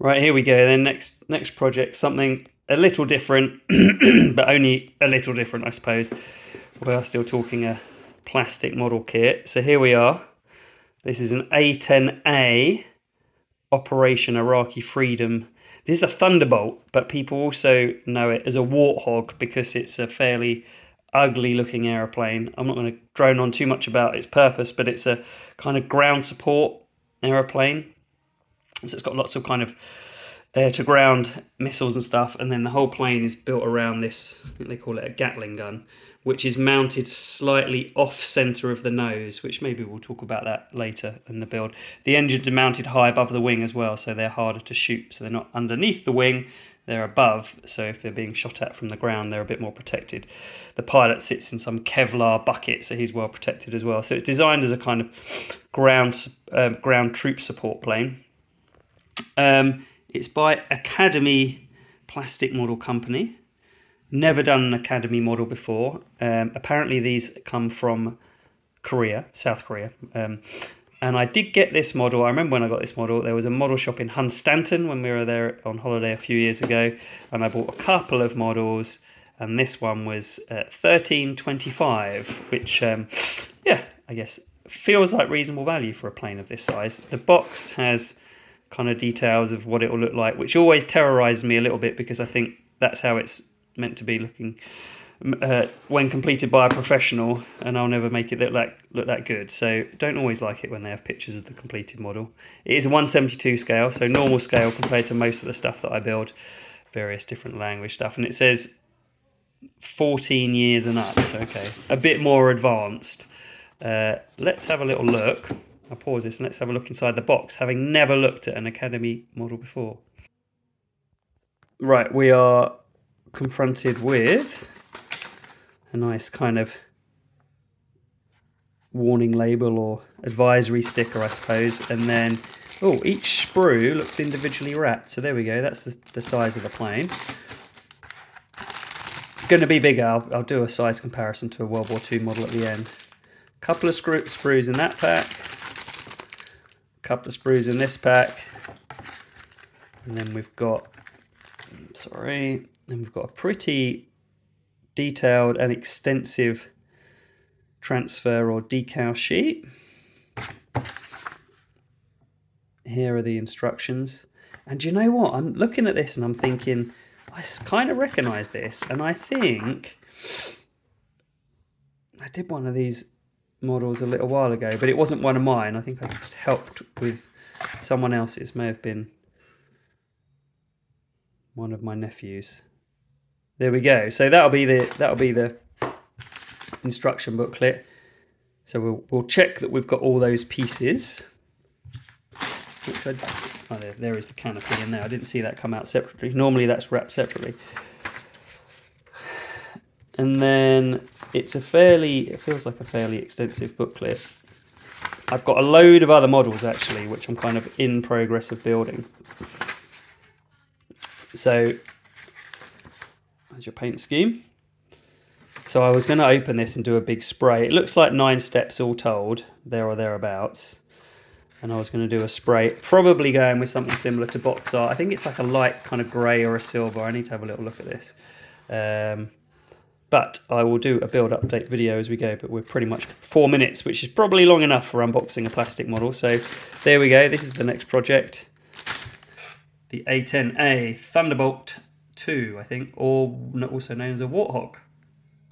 Right, here we go then. Next project, something a little different, but only a little different, I suppose. We are still talking a plastic model kit. So here we are. This is an A10A Operation Iraqi Freedom. This is a Thunderbolt, but people also know it as a Warthog because it's a fairly ugly looking aeroplane. I'm not going to drone on too much about its purpose, but it's a kind of ground support aeroplane. So it's got lots of kind of air-to-ground missiles and stuff, and then the whole plane is built around this, I think they call it a Gatling gun, which is mounted slightly off-centre of the nose, which maybe we'll talk about that later in the build. The engines are mounted high above the wing as well, so they're harder to shoot. So they're not underneath the wing, they're above, so if they're being shot at from the ground, they're a bit more protected. The pilot sits in some Kevlar bucket, so he's well protected as well. So it's designed as a kind of ground troop support plane. It's by Academy Plastic Model Company. Never done an Academy model before. Apparently these come from Korea, South Korea. And I did get this model. I remember when I got this model, there was a model shop in Hunstanton when we were there on holiday a few years ago. And I bought a couple of models. And this one was $13.25, which, yeah, I guess feels like reasonable value for a plane of this size. The box has kind of details of what it will look like, which always terrorizes me a little bit because I think that's how it's meant to be looking when completed by a professional, and I'll never make it look that good. So don't always like it when they have pictures of the completed model. It is a 1/72 scale, so normal scale compared to most of the stuff that I build, various different language stuff, and it says 14 years and up, so okay, a bit more advanced. Let's have a little look. I'll pause this and let's have a look inside the box, having never looked at an Academy model before. Right, we are confronted with a nice kind of warning label or advisory sticker, I suppose, and then, oh, each sprue looks individually wrapped. So there we go, that's the size of the plane. It's going to be bigger. I'll do a size comparison to a World War II model at the end. Couple of sprues in that pack. Couple of sprues in this pack, and then we've got a pretty detailed and extensive transfer or decal sheet. Here are the instructions, and you know what, I'm looking at this and I'm thinking I kind of recognize this, and I think I did one of these models a little while ago, but it wasn't one of mine. I think I just helped with someone else's. May have been one of my nephews. There we go. So that'll be the instruction booklet. So we'll check that we've got all those pieces. There is the canopy in there. I didn't see that come out separately. Normally that's wrapped separately. And then it feels like a fairly extensive booklet. I've got a load of other models actually, which I'm kind of in progress of building. So, there's your paint scheme. So I was going to open this and do a big spray. It looks like 9 steps all told, there or thereabouts. And I was going to do a spray, probably going with something similar to box art. I think it's like a light kind of grey or a silver. I need to have a little look at this. But I will do a build update video as we go, but we're pretty much 4 minutes, which is probably long enough for unboxing a plastic model. So there we go, this is the next project. The A10A Thunderbolt II, I think, or also known as a Warthog.